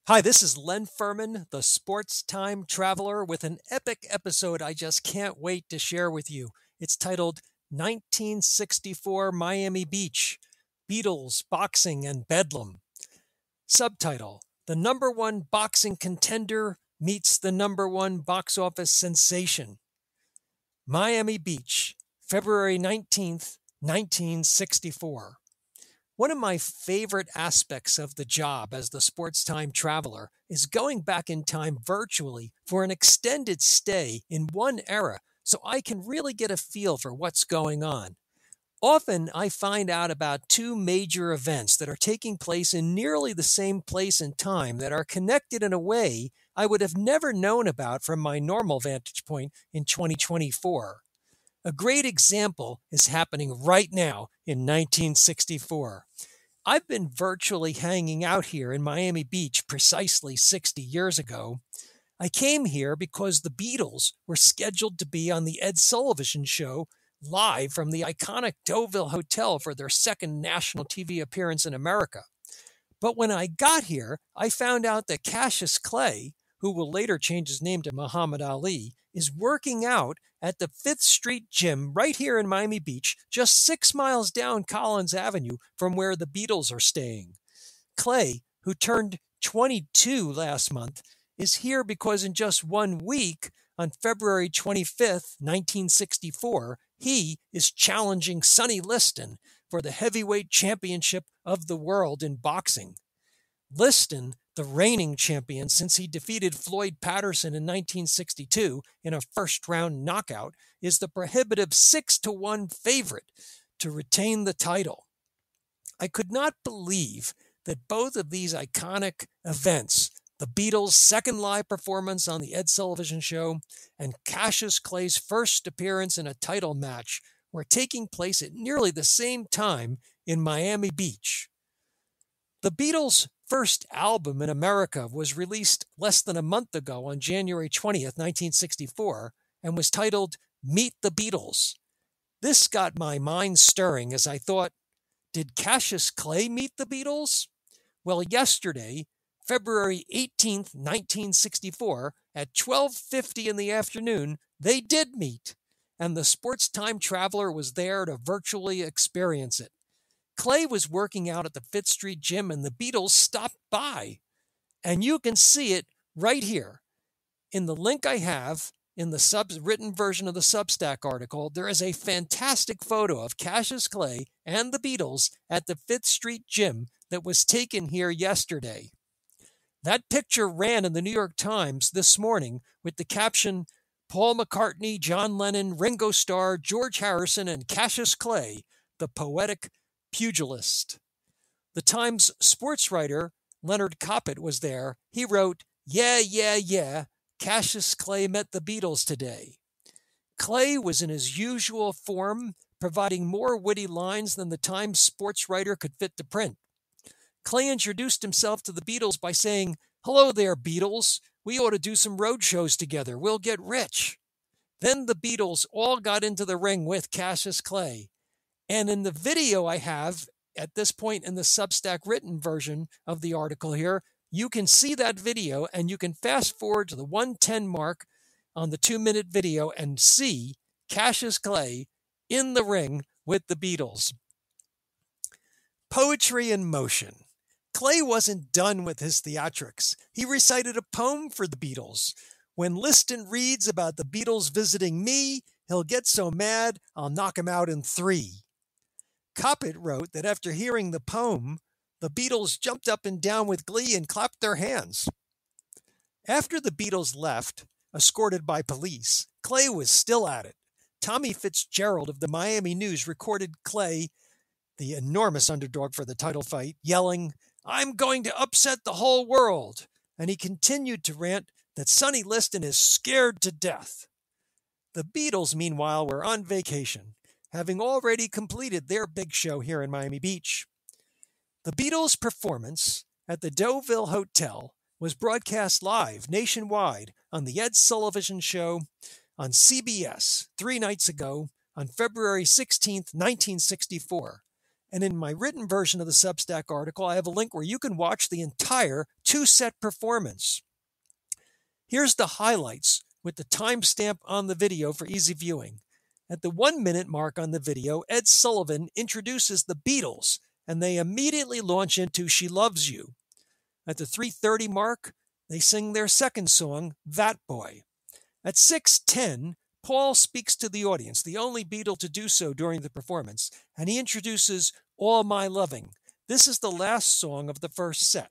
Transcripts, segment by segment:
Hi, this is Len Furman, the sports time traveler, with an epic episode I just can't wait to share with you. It's titled 1964 Miami Beach Beatles, Boxing, and Bedlam. Subtitle: The number one boxing contender meets the number one box office sensation. Miami Beach, February 19th, 1964. One of my favorite aspects of the job as the sports time traveler is going back in time virtually for an extended stay in one era so I can really get a feel for what's going on. Often I find out about two major events that are taking place in nearly the same place and time that are connected in a way I would have never known about from my normal vantage point in 2024. A great example is happening right now in 1964. I've been virtually hanging out here in Miami Beach precisely 60 years ago. I came here because the Beatles were scheduled to be on the Ed Sullivan Show live from the iconic Deauville Hotel for their second national TV appearance in America. But when I got here, I found out that Cassius Clay, who will later change his name to Muhammad Ali, is working out at the 5th Street Gym right here in Miami Beach, just 6 miles down Collins Avenue from where the Beatles are staying. Clay, who turned 22 last month, is here because in just 1 week, on February 25th, 1964, he is challenging Sonny Liston for the heavyweight championship of the world in boxing. Liston, the reigning champion since he defeated Floyd Patterson in 1962 in a first-round knockout, is the prohibitive 6-1 favorite to retain the title. I could not believe that both of these iconic events, the Beatles' second live performance on the Ed Sullivan Show and Cassius Clay's first appearance in a title match, were taking place at nearly the same time in Miami Beach. The Beatles' first album in America was released less than a month ago on January 20th, 1964, and was titled Meet the Beatles. This got my mind stirring as I thought, did Cassius Clay meet the Beatles? Well, yesterday, February 18th, 1964, at 12:50 in the afternoon, they did meet, and the sports time traveler was there to virtually experience it. Clay was working out at the 5th Street Gym and the Beatles stopped by. And you can see it right here. In the link I have in the written version of the Substack article, there is a fantastic photo of Cassius Clay and the Beatles at the 5th Street Gym that was taken here yesterday. That picture ran in the New York Times this morning with the caption, Paul McCartney, John Lennon, Ringo Starr, George Harrison, and Cassius Clay, the poetic pugilist. The Times sports writer Leonard Coppett was there. He wrote, yeah, Cassius Clay met the Beatles today. Clay was in his usual form, providing more witty lines than the Times sports writer could fit to print. Clay introduced himself to the Beatles by saying, "Hello there, Beatles. We ought to do some road shows together. We'll get rich." Then the Beatles all got into the ring with Cassius Clay. And in the video I have at this point in the Substack written version of the article here, you can see that video and you can fast forward to the 1:10 mark on the 2-minute video and see Cassius Clay in the ring with the Beatles. Poetry in motion. Clay wasn't done with his theatrics. He recited a poem for the Beatles. When Liston reads about the Beatles visiting me, he'll get so mad I'll knock him out in 3. Coppett wrote that after hearing the poem, the Beatles jumped up and down with glee and clapped their hands. After the Beatles left, escorted by police, Clay was still at it. Tommy Fitzgerald of the Miami News recorded Clay, the enormous underdog for the title fight, yelling, "I'm going to upset the whole world." And he continued to rant that Sonny Liston is scared to death. The Beatles, meanwhile, were on vacation, having already completed their big show here in Miami Beach. The Beatles' performance at the Deauville Hotel was broadcast live nationwide on the Ed Sullivan Show on CBS 3 nights ago on February 16, 1964. And in my written version of the Substack article, I have a link where you can watch the entire two-set performance. Here's the highlights with the timestamp on the video for easy viewing. At the 1-minute mark on the video, Ed Sullivan introduces the Beatles, and they immediately launch into She Loves You. At the 3:30 mark, they sing their second song, That Boy. At 6:10, Paul speaks to the audience, the only Beatle to do so during the performance, and he introduces All My Loving. This is the last song of the first set.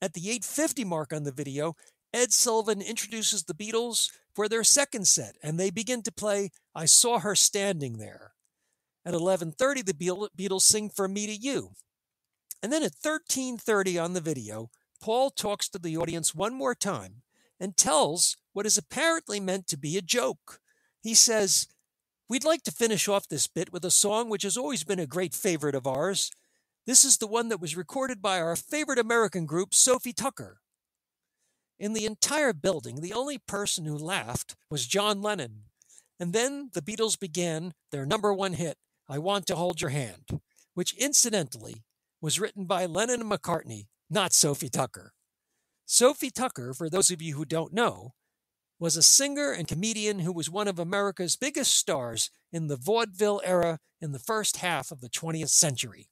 At the 8:50 mark on the video, Ed Sullivan introduces the Beatles for their second set, and they begin to play I Saw Her Standing There. At 11:30, the Beatles sing From Me to You. And then at 13:30 on the video, Paul talks to the audience one more time and tells what is apparently meant to be a joke. He says, "We'd like to finish off this bit with a song which has always been a great favorite of ours. This is the one that was recorded by our favorite American group, Sophie Tucker." In the entire building, the only person who laughed was John Lennon. And then the Beatles began their number one hit, I Want to Hold Your Hand, which incidentally was written by Lennon and McCartney, not Sophie Tucker. Sophie Tucker, for those of you who don't know, was a singer and comedian who was one of America's biggest stars in the vaudeville era in the first half of the 20th century.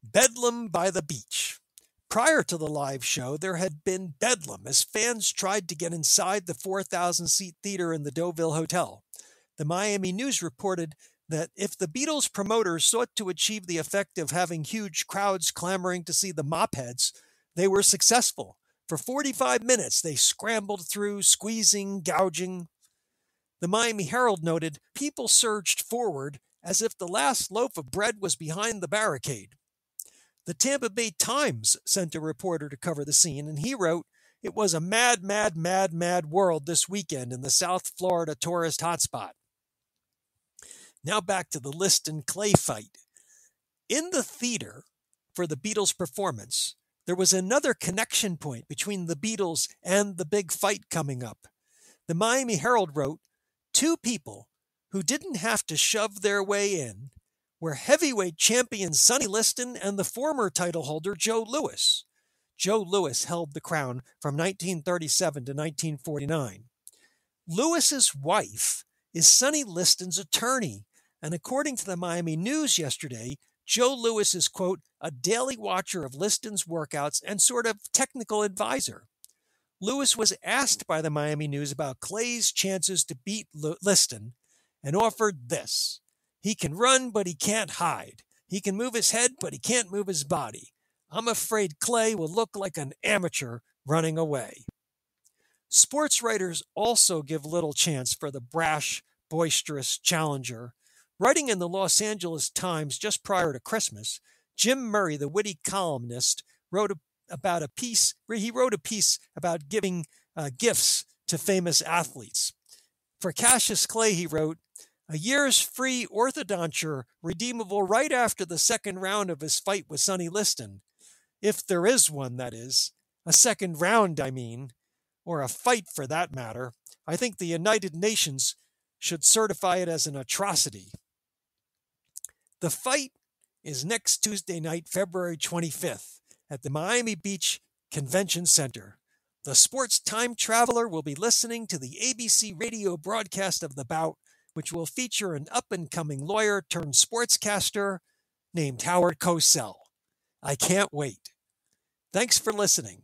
Bedlam by the Beach. Prior to the live show, there had been bedlam as fans tried to get inside the 4,000-seat theater in the Deauville Hotel. The Miami News reported that if the Beatles promoters sought to achieve the effect of having huge crowds clamoring to see the Mopheads, they were successful. For 45 minutes, they scrambled through, squeezing, gouging. The Miami Herald noted, people surged forward as if the last loaf of bread was behind the barricade. The Tampa Bay Times sent a reporter to cover the scene, and he wrote, it was a mad, mad, mad, mad world this weekend in the South Florida tourist hotspot. Now back to the Liston Clay fight. In the theater for the Beatles performance, there was another connection point between the Beatles and the big fight coming up. The Miami Herald wrote, two people who didn't have to shove their way in were heavyweight champion Sonny Liston and the former title holder Joe Louis. Joe Louis held the crown from 1937 to 1949. Louis's wife is Sonny Liston's attorney, and according to the Miami News yesterday, Joe Louis is, quote, a daily watcher of Liston's workouts and sort of technical advisor. Louis was asked by the Miami News about Clay's chances to beat Liston and offered this. He can run, but he can't hide. He can move his head, but he can't move his body. I'm afraid Clay will look like an amateur running away. Sports writers also give little chance for the brash, boisterous challenger. Writing in the Los Angeles Times just prior to Christmas, Jim Murray, the witty columnist, wrote a piece about giving gifts to famous athletes. For Cassius Clay, he wrote, a year's free orthodonture redeemable right after the second round of his fight with Sonny Liston. If there is one, that is. A second round, I mean. Or a fight, for that matter. I think the United Nations should certify it as an atrocity. The fight is next Tuesday night, February 25th, at the Miami Beach Convention Center. The sports time traveler will be listening to the ABC radio broadcast of the bout, which will feature an up-and-coming lawyer turned sportscaster named Howard Cosell. I can't wait. Thanks for listening.